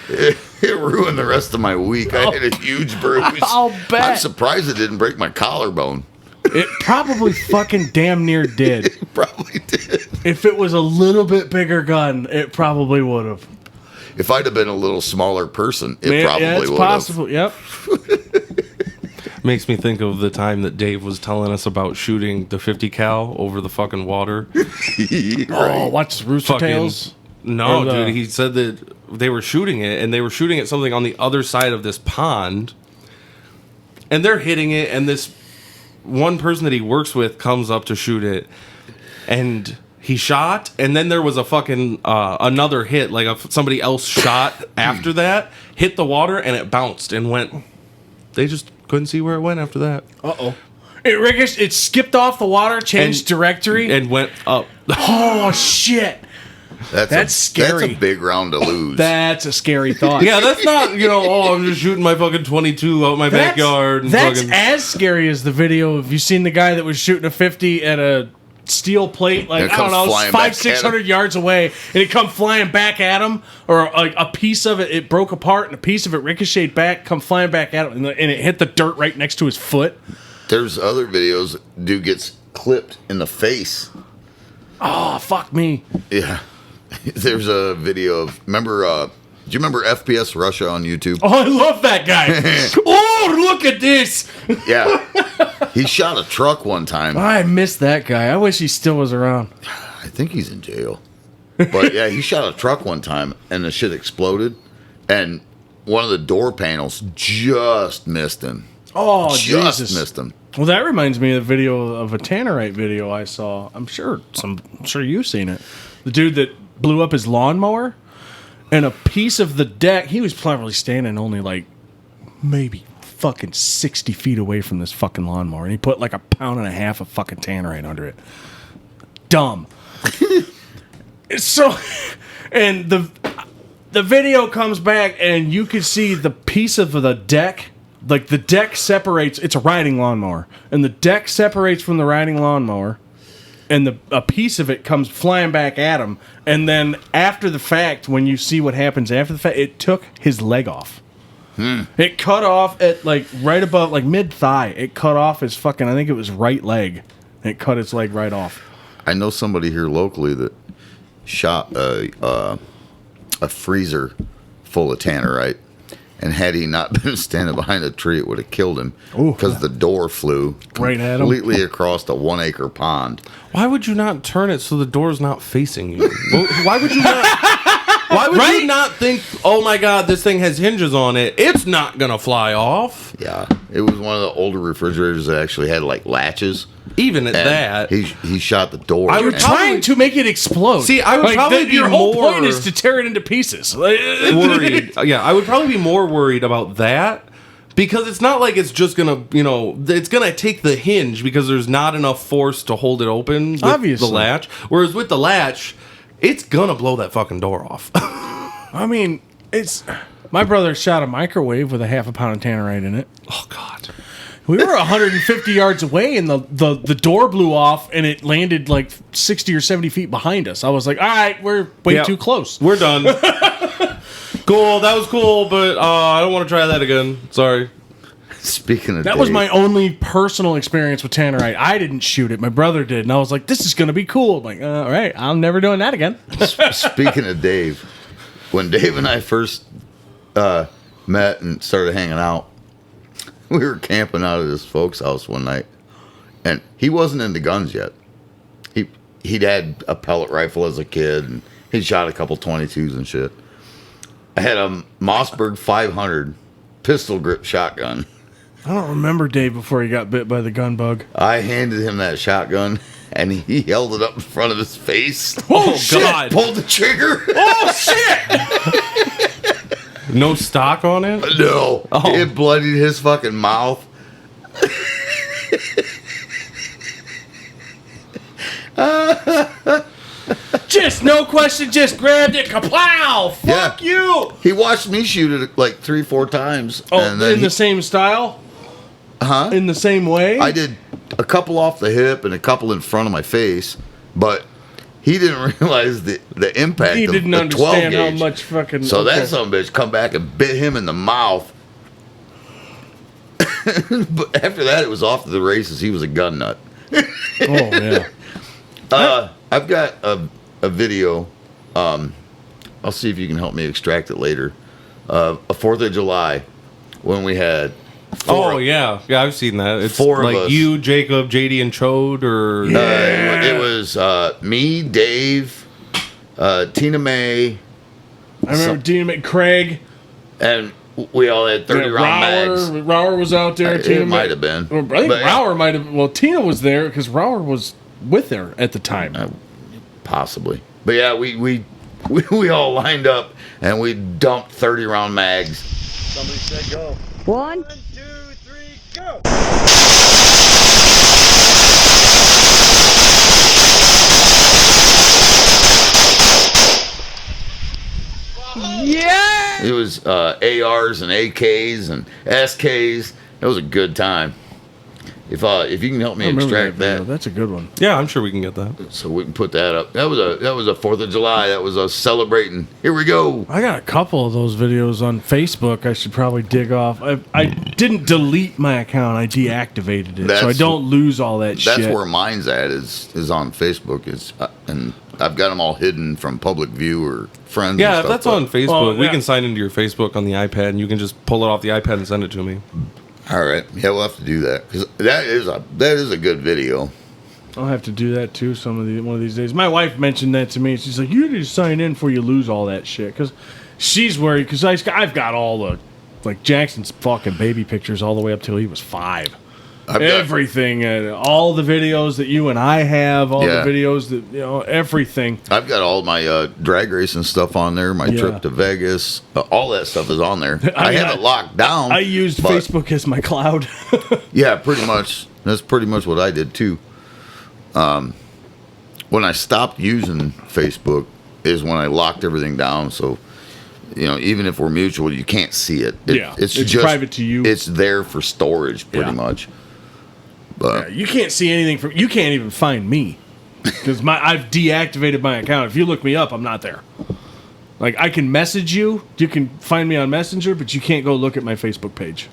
It ruined the rest of my week. I had a huge bruise. I'll bet. I'm surprised it didn't break my collarbone. It probably fucking damn near did. It probably did. If it was a little bit bigger gun, it probably would have. If I'd have been a little smaller person, it probably yeah, it's would possible. Yep. Makes me think of the time that Dave was telling us about shooting the 50 cal over the fucking water. Oh, watch Rooster Fucking- Tails. No, Or the- dude. He said that they were shooting it, and they were shooting at something on the other side of this pond. And they're hitting it, and this one person that he works with comes up to shoot it, and he shot, and then there was a fucking another hit, like somebody else shot after that, hit the water, and it bounced and went. They just couldn't see where it went after that, It skipped off the water, changed directory, and went up. oh shit! That's scary. That's a big round to lose. That's a scary thought. Yeah, that's not, I'm just shooting my fucking 22 out my backyard. And That's fucking, as scary as the video. Have you seen the guy that was shooting a 50 at a steel plate, like, And it I don't comes know, flying back 500-600 yards away, and it come flying back at him, or like a piece of it broke apart, and a piece of it ricocheted back, come flying back at him, and it hit the dirt right next to his foot. There's other videos. Dude gets clipped in the face. Oh, fuck me. Yeah. There's a video of, do you remember FPS Russia on YouTube? Oh, I love that guy. Oh, look at this. Yeah. He shot a truck one time. I miss that guy. I wish he still was around. I think he's in jail. But yeah, he shot a truck one time and the shit exploded. And one of the door panels just missed him. Oh, Just Jesus. missed him. Well, that reminds me of the video of a Tannerite video I saw. I'm sure you've seen it. The dude that blew up his lawnmower, and a piece of the deck. He was probably standing only like maybe fucking 60 feet away from this fucking lawnmower, and he put like 1.5 pounds of fucking Tannerite under it. Dumb. So, and the video comes back, and you can see the piece of the deck. Like, the deck separates. It's a riding lawnmower, and the deck separates from the riding lawnmower, and a piece of it comes flying back at him. And then after the fact, when you see what happens after the fact, it took his leg off. It cut off at like right above, like mid thigh. It cut off his fucking, I think it was right leg. It cut its leg right off. I know somebody here locally that shot a freezer full of Tannerite. And had he not been standing behind a tree, it would have killed him. Because the door flew Right at him. completely across the 1 acre pond. why would you not turn it so the door's not facing you? Why would you not? Why would you not think, oh my god, this thing has hinges on it. It's not going to fly off. Yeah. It was one of the older refrigerators that actually had like latches. Even at And that. he shot the door. I would and- Trying to make it explode. See, I would probably be your whole more- point is to tear it into pieces. worried. Yeah, I would probably be more worried about that because it's not like it's just gonna, it's gonna take the hinge because there's not enough force to hold it open with Obviously. the latch. Whereas with the latch, it's gonna blow that fucking door off. I mean, it's my brother shot a microwave with 1/2 pound of Tannerite in it. Oh god. We were 150 yards away, and the door blew off, and it landed like 60 or 70 feet behind us. I was like, all right, we're way Yeah. too close. We're done. Cool, that was cool, but I don't want to try that again. Sorry. Speaking of That was my only personal experience with Tannerite. I didn't shoot it. My brother did, and I was like, this is going to be cool. I'm like, all right, I'm never doing that again. Speaking of Dave, when Dave and I first met and started hanging out, we were camping out at his folks' house one night, and he wasn't into guns yet. He'd had a pellet rifle as a kid, and he'd shot a couple 22s and shit. I had a Mossberg 500 pistol grip shotgun. I don't remember Dave before he got bit by the gun bug. I handed him that shotgun, and he held it up in front of his face. Oh, God. Pulled the trigger. Oh, shit! No stock on it? No. Oh. It bloodied his fucking mouth. Just no question, just grabbed it. Kaplow! Fuck you! He watched me shoot it like 3-4 times. Oh, and then in the same style? huh? In the same way? I did a couple off the hip and a couple in front of my face, but he didn't realize the impact He of didn't the 12 understand how gauge. much fucking... So okay. that son of a bitch come back and bit him in the mouth. But after that, it was off to the races. He was a gun nut. Oh, yeah. I've got a video. I'll see if you can help me extract it later. A 4th of July when we had. Yeah, I've seen that. It's Four of like us. you, Jacob, JD, and Chode, or It was me, Dave, Tina May, I remember Dean Craig. and we all had 30 round mags. Rower was out there. It might have been. Well, I think But, Rower might have. Well, Tina was there because Rower was with her at the time. Possibly. But yeah, we all lined up and we dumped 30 round mags. Somebody said go. 1, 2, 3, go. yeah! It was ARs and AKs and SKs. It was a good time. If you can help me I remember extract video. that, That's a good one. yeah, I'm sure we can get that. so we can put that up. That was a 4th of July. That was us celebrating. Here we go. I got a couple of those videos on Facebook. I should probably dig off. I didn't delete my account. I deactivated it, so I That's- don't lose all that That's shit. where mine's at. Is on Facebook. And I've got them all hidden from public view or friends. and Yeah, if stuff, that's but- on Facebook, Well, we yeah. can sign into your Facebook on the iPad, and you can just pull it off the iPad and send it to me. All right. Yeah, we'll have to do that because that is a good video. I'll have to do that too. One of these days. My wife mentioned that to me. She's like, "You need to sign in before you lose all that shit," because she's worried. Because I've got all the like Jackson's fucking baby pictures all the way up till he was 5. I've got- Everything, all the videos that you and I have, all Yeah. the videos that everything. I've got all my drag racing stuff on there. My Yeah. trip to Vegas, all that stuff is on there. I mean, have it locked down. I used but- Facebook as my cloud. Yeah, pretty much. That's pretty much what I did too. When I stopped using Facebook is when I locked everything down. So, even if we're mutual, you can't see it. Yeah, it's just private to you. It's there for storage, pretty Yeah. much. But You can't see anything from. You can't even find me because I've deactivated my account. If you look me up, I'm not there. Like I can message you. You can find me on Messenger, but you can't go look at my Facebook page.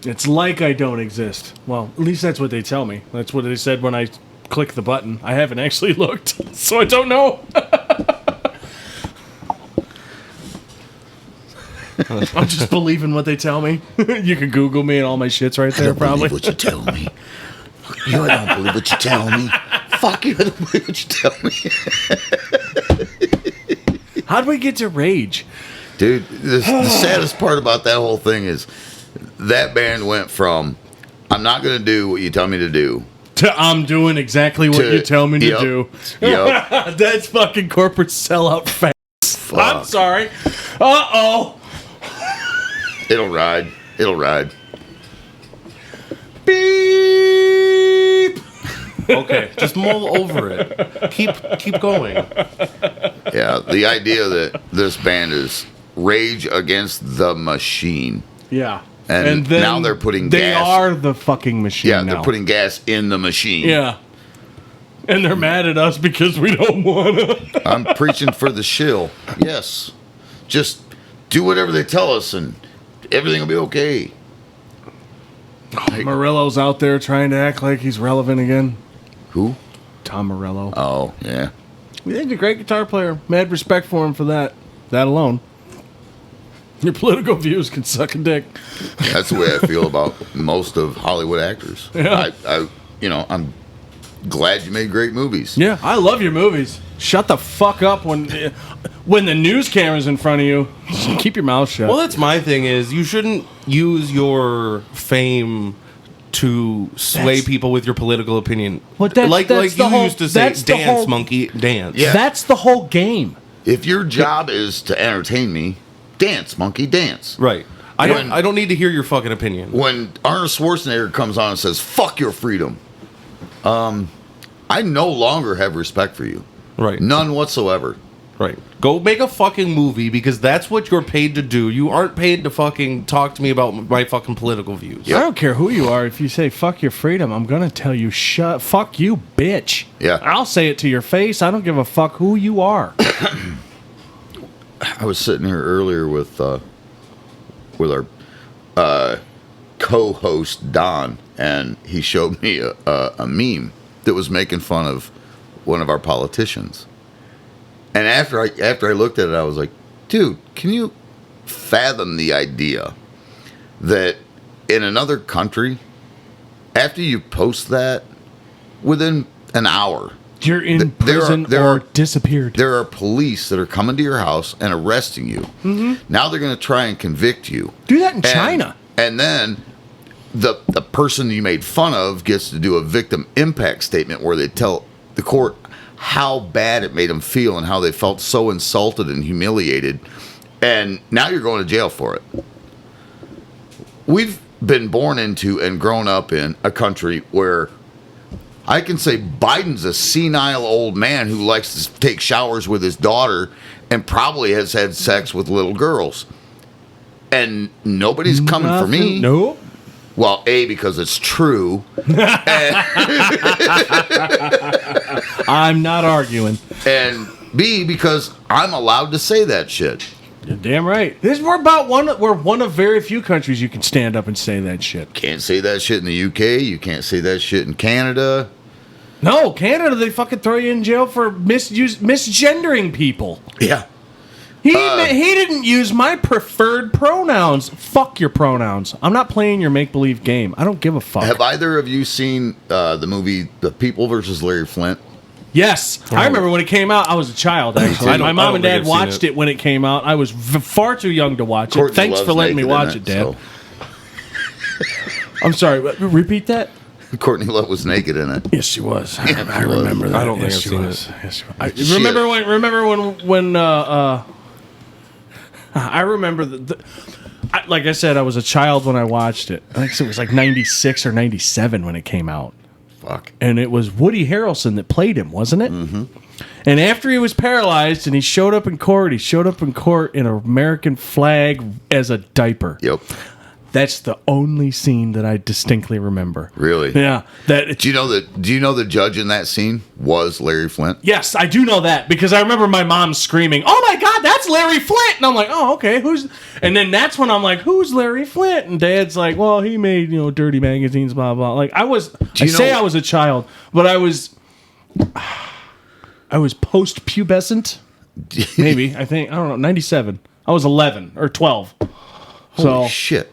It's like I don't exist. Well, at least that's what they tell me. That's what they said when I click the button. I haven't actually looked, so I don't know. I'm just believing what they tell me. You can Google me and all my shit's right there, probably. believe what you tell me. You don't believe what you tell me. Fuck you! I don't believe what you tell me. How'd we get to rage? Dude, the saddest part about that whole thing is that band went from I'm not going to do what you tell me to do I'm doing exactly what to you tell me to yep, do. Yep. That's fucking corporate sellout face. I'm Fuck. sorry. Uh-oh. It'll ride. It'll ride. Beep. Okay, just mull over it. Keep going. Yeah, the idea that this band is Rage Against the Machine. Yeah. And then now they're putting they gas. are the fucking machine Yeah, now. they're putting gas in the machine. Yeah. And they're mad at us because we don't want to. I'm preaching for the shill. Yes. Just do whatever they tell us and everything will be okay. Morello's out there trying to act like he's relevant again. Who? Tom Morello. Oh, yeah. He's a great guitar player. Mad respect for him for that. That alone. Your political views can suck a dick. That's the way I feel about most of Hollywood actors. Yeah. I'm glad you made great movies. Yeah, I love your movies. Shut the fuck up when the news camera's in front of you. Keep your mouth shut. Well, that's my thing is you shouldn't use your fame to sway That's- people with your political opinion. Well, that's- like that's the you whole- used to say, that's the dance, whole- monkey, dance. Yeah. That's the whole game. If your job is to entertain me, dance, monkey, dance. Right. When- I don't need to hear your fucking opinion. When Arnold Schwarzenegger comes on and says, fuck your freedom, I no longer have respect for you. Right. None whatsoever. Right. Go make a fucking movie because that's what you're paid to do. You aren't paid to fucking talk to me about my fucking political views. I don't care who you are. If you say fuck your freedom, I'm gonna tell you fuck you, bitch. Yeah. I'll say it to your face. I don't give a fuck who you are. I was sitting here earlier with our co-host Don, and he showed me a meme that was making fun of one of our politicians, And after I looked at it, I was like, dude, can you fathom the idea that in another country, after you post that, within an hour, You're in prison there or are- disappeared. there are police that are coming to your house and arresting you. Mm-hmm. Now they're going to try and convict you. Do that in China. And then the person you made fun of gets to do a victim impact statement where they tell the court how bad it made them feel and how they felt so insulted and humiliated. And now you're going to jail for it. We've been born into and grown up in a country where I can say Biden's a senile old man who likes to take showers with his daughter and probably has had sex with little girls. And nobody's coming for me. No. Well, A, because it's true. I'm not arguing. And B, because I'm allowed to say that shit. You're damn right. We're one of very few countries you can stand up and say that shit. Can't say that shit in the UK. You can't say that shit in Canada. No, Canada, they fucking throw you in jail for misgendering people. Yeah. He didn't use my preferred pronouns. Fuck your pronouns. I'm not playing your make-believe game. I don't give a fuck. Have either of you seen the movie The People versus Larry Flint? Yes. I remember when it came out. I was a child, actually. My mom and dad watched it when it came out. I was far too young to watch it. Courtney Thanks loves for letting me naked in watch it, it, Dad. so. I'm sorry. Repeat that? Courtney Love was naked in it. Yes, she was. I she remember was. that. I don't think Yes, I've she seen was. it. Yes, she was. Remember when I remember like I said, I was a child when I watched it. I think it was like 96 or 97 when it came out. Fuck. And it was Woody Harrelson that played him, wasn't it? Mm-hmm. And after he was paralyzed and he showed up in court in an American flag as a diaper. Yep. That's the only scene that I distinctly remember. Really? Yeah. Do you know the judge in that scene was Larry Flint? Yes, I do know that because I remember my mom screaming, "Oh my God, that's Larry Flint!" And I'm like, "Oh, okay, who's?" And then that's when I'm like, "Who's Larry Flint?" And Dad's like, "Well, he made dirty magazines, blah blah." Like I was a child, but I was post-pubescent, maybe. I don't know, 97. I was 11 or 12. Holy shit!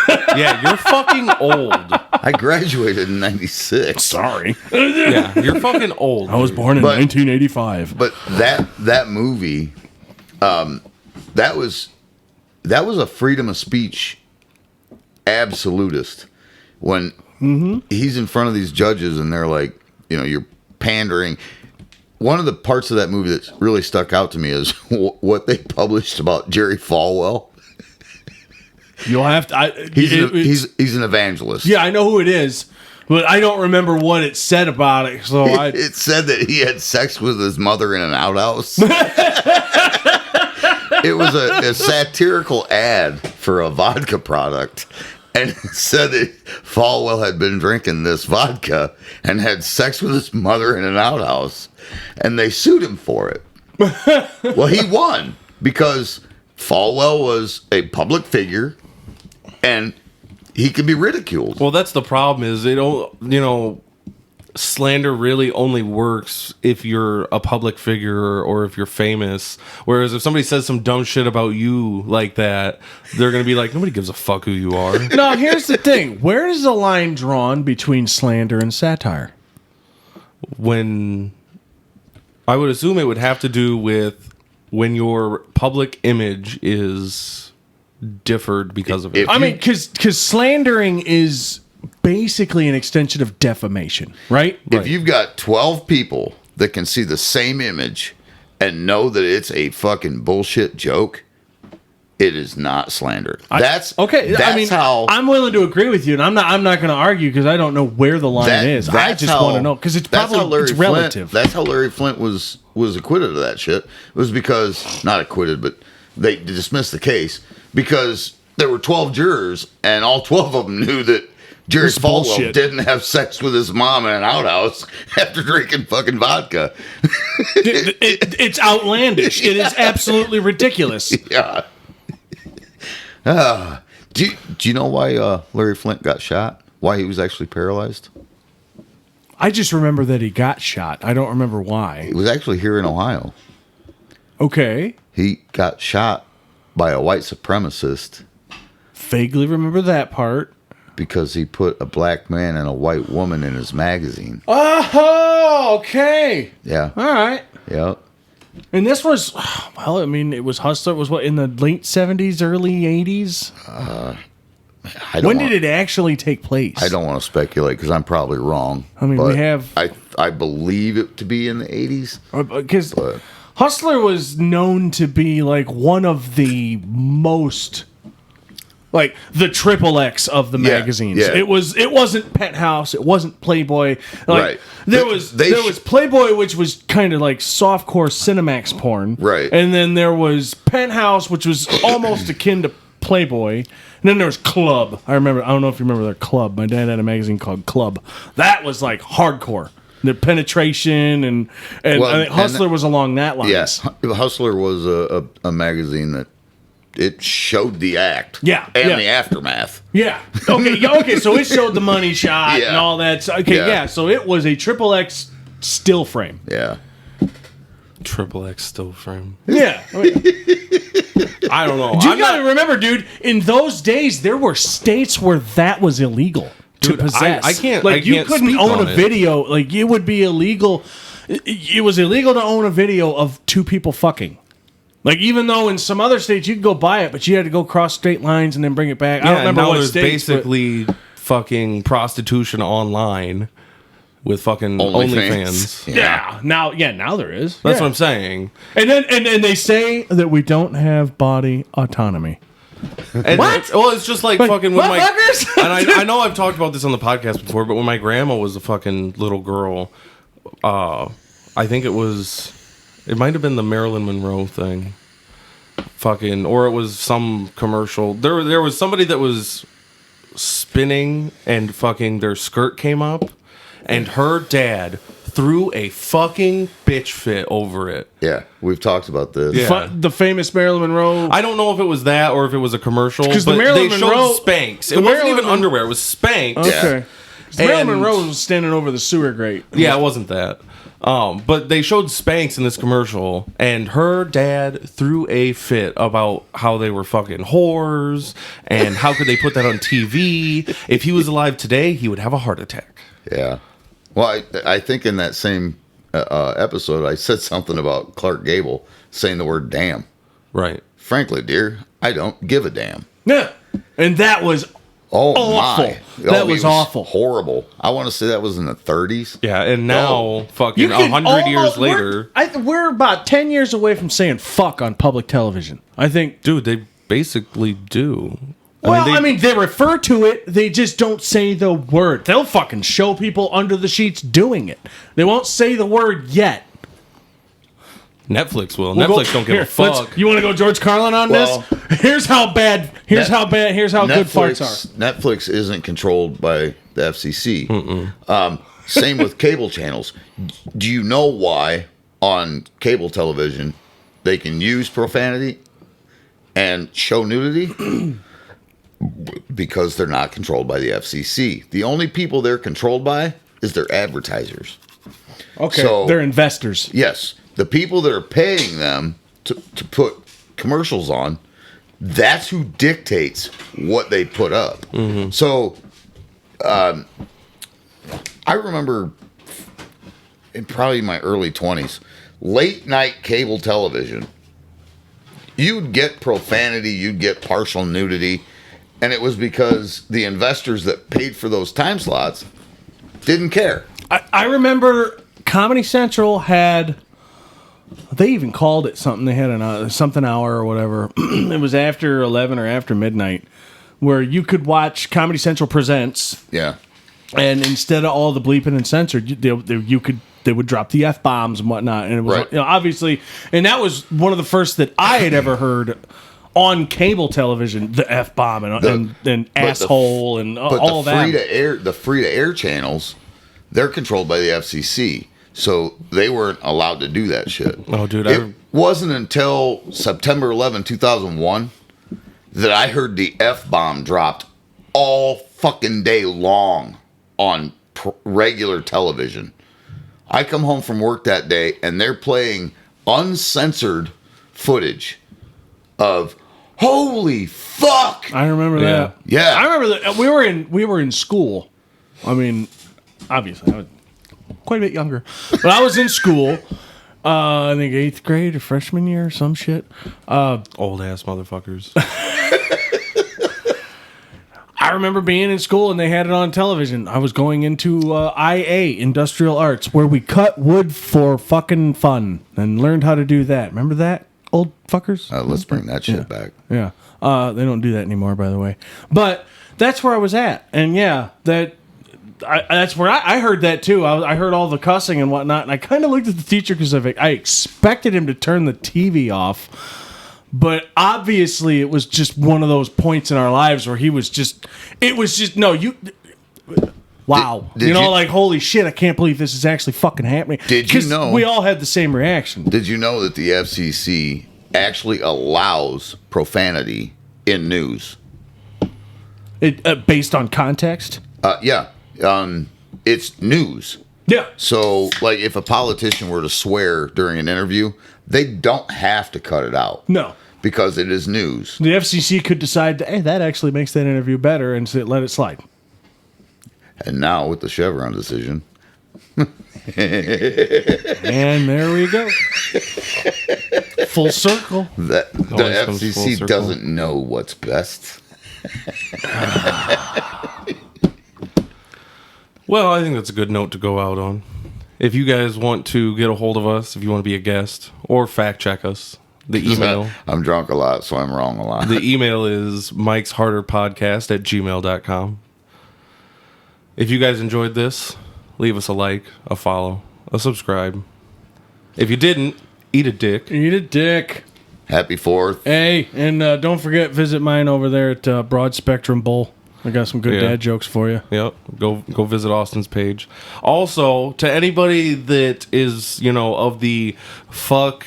Yeah, you're fucking old. I graduated in '96. Sorry, Yeah, you're fucking old. I was born in 1985. But that movie, that was a freedom of speech absolutist. When he's in front of these judges and they're like, you're pandering. One of the parts of that movie that really stuck out to me is what they published about Jerry Falwell. You'll have to. He's an evangelist. Yeah, I know who it is, but I don't remember what it said about it. So It said that he had sex with his mother in an outhouse. It was a satirical ad for a vodka product. And it said that Falwell had been drinking this vodka and had sex with his mother in an outhouse. And they sued him for it. Well, he won because Falwell was a public figure and he could be ridiculed. Well, that's the problem. Is slander really only works if you're a public figure or if you're famous. Whereas if somebody says some dumb shit about you like that, they're gonna be like, nobody gives a fuck who you are. No, here's the thing. Where is the line drawn between slander and satire? When I would assume it would have to do with when your public image is differed because of it. I mean, because slandering is basically an extension of defamation, right? If you've got 12 people that can see the same image and know that it's a fucking bullshit joke, it is not slander. That's how I'm willing to agree with you, and I'm not going to argue because I don't know where the line is. I just want to know because it's probably it's relative. That's how Larry Flint was acquitted of that shit. It was because not acquitted, but they dismissed the case because there were 12 jurors, and all 12 of them knew that Jerry Falwell didn't have sex with his mom in an outhouse after drinking fucking vodka. It's outlandish. It is absolutely ridiculous. Yeah. Do you know why Larry Flint got shot? Why he was actually paralyzed? I just remember that he got shot. I don't remember It why. was actually here in Ohio. Okay. He got shot by a white supremacist Vaguely remember that part. because he put a black man and a white woman in his magazine. Oh, okay. Yeah. All right. Yeah. And this was, well, I mean, it was Hustler. It was what, in the late 70s, early 80s? When did it actually take place? I don't want to speculate because I'm probably wrong. I mean, we have- I believe it to be in the 80s. Because But- Hustler was known to be like one of the most, like the triple X of the Yeah, magazines. yeah. It wasn't Penthouse. It wasn't Playboy. Like, Right. There They- was they there sh- was Playboy, which was kind of like softcore Cinemax porn. Right. And then there was Penthouse, which was almost akin to Playboy. And then there was Club. I don't know if you remember that Club. My dad had a magazine called Club. That was like hardcore. The penetration and Well, I think Hustler was along that line. Yes. Hustler was a magazine that it showed the act. Yeah, And yeah. the aftermath. Yeah. Okay. Yeah, okay. So it showed the money shot Yeah. and all that. So, okay. Yeah. Yeah. So it was a triple X still frame. Yeah. Triple X still frame. Yeah. I mean, I don't know. you I'm got to not- remember, dude. In those days, there were states where that was illegal Dude, to possess. I can't- Like I you can't couldn't speak own on a it. video. Like it would be illegal. It was illegal to own a video of two people fucking. Like even though in some other states you could go buy it, but you had to go cross state lines and then bring it back. I don't Yeah, remember now what there's states. but- basically fucking prostitution online with fucking OnlyFans. Yeah. Now there is. That's Yeah. what I'm saying. And then and they say that we don't have body autonomy. And What? Well, it's just like fucking with my. motherfuckers? And I know I've talked about this on the podcast before, but when my grandma was a fucking little girl, I think it might have been the Marilyn Monroe thing. Fucking, or it was some commercial. There was somebody that was spinning and fucking their skirt came up, and her dad threw a fucking bitch fit over it. Yeah. We've talked about this. Yeah. The famous Marilyn Monroe. I don't know if it was that or if it was a commercial, 'Cause the but Marilyn they Monroe- showed Spanx. the It wasn't Marilyn even Mon- underwear; it was Spanx. Okay. 'Cause Marilyn And- Monroe was standing over the sewer grate. Yeah, it wasn't that. But they showed Spanx in this commercial, and her dad threw a fit about how they were fucking whores and how could they put that on TV. If he was alive today, he would have a heart attack. Yeah. Well, I think in that same episode, I said something about Clark Gable saying the word damn. Right. Frankly, dear, I don't give a damn. Yeah. And that was Oh, awful. my. That he was awful. Horrible. I want to say that was in the 30s. Yeah, and now, Oh. fucking 100 years later... We're about 10 years away from saying fuck on public television. I think. Dude, they basically do. Well, they refer to it. They just don't say the word. They'll fucking show people under the sheets doing it. They won't say the word yet. Netflix will. We'll Netflix go- don't give here, a fuck. You want to go George Carlin on Well, this? Here's how bad. Here's how bad. Here's how good farts are. Netflix isn't controlled by the FCC. Same with cable channels. Do you know why on cable television they can use profanity and show nudity? Because they're not controlled by the FCC. The only people they're controlled by is their advertisers. Okay, So- they're investors. Yes, the people that are paying them to put commercials on, that's who dictates what they put up. So, I remember in probably my early 20s, late night cable television, you'd get profanity, you'd get partial nudity, and it was because the investors that paid for those time slots didn't care. I remember Comedy Central had. They even called it something. They had a something hour or whatever. It was after 11 or after midnight, where you could watch Comedy Central Presents, Yeah. and instead of all the bleeping and censored, they would drop the F bombs and whatnot, and it was Right. obviously, and that was one of the first that I had ever heard on cable television, the F bomb and but asshole and all the that. free to air channels, they're controlled by the FCC, so they weren't allowed to do that shit. Oh, dude, it wasn't until September 11, 2001, that I heard the F bomb dropped all fucking day long on regular television. I come home from work that day, and they're playing uncensored footage of holy fuck. I remember that. Yeah. I remember that we were in school. I mean, obviously, I was quite a bit younger, but I was in school. I think 8th grade or freshman year or some shit. Old ass motherfuckers. I remember being in school and they had it on television. I was going into IA, Industrial Arts, where we cut wood for fucking fun and learned how to do that. Remember that, old fuckers? Let's bring that shit back. Yeah. They don't do that anymore, by the way. But that's where I was at. And yeah, that's where I heard that too. I heard all the cussing and whatnot. And I kind of looked at the teacher because I expected him to turn the TV off. But obviously, it was just one of those points in our lives where wow. Did you- like, holy shit, I can't believe this is actually fucking happening. Did you 'Cause know- we all had the same reaction. Did you know that the FCC actually allows profanity in news? Based on context? Yeah. It's news. Yeah. So, like, if a politician were to swear during an interview, they don't have to cut it out. No. Because it is news. The FCC could decide, hey, that actually makes that interview better, and let it slide. And now with the Chevron decision, And there we go. Full circle. the Always comes full FCC circle. doesn't know what's best. Well, I think that's a good note to go out on. If you guys want to get a hold of us, if you want to be a guest or fact check us, the email. I'm drunk a lot, so I'm wrong a lot. The email is mikesharderpodcast@gmail.com. If you guys enjoyed this, leave us a like, a follow, a subscribe. If you didn't, eat a dick. Eat a dick. Happy 4th. Hey, and don't forget, visit mine over there at Broad Spectrum Bowl. I got some good Yeah. dad jokes for you. Yep. Go visit Austin's page. Also, to anybody that is, of the fuck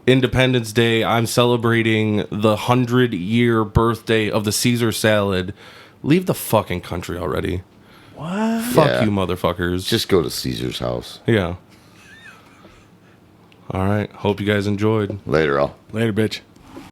Independence Day, I'm celebrating the 100-year birthday of the Caesar salad. Leave the fucking country already. What? Fuck Yeah. you, motherfuckers. Just go to Caesar's house. Yeah. All right. Hope you guys enjoyed. Later, all. Later, bitch.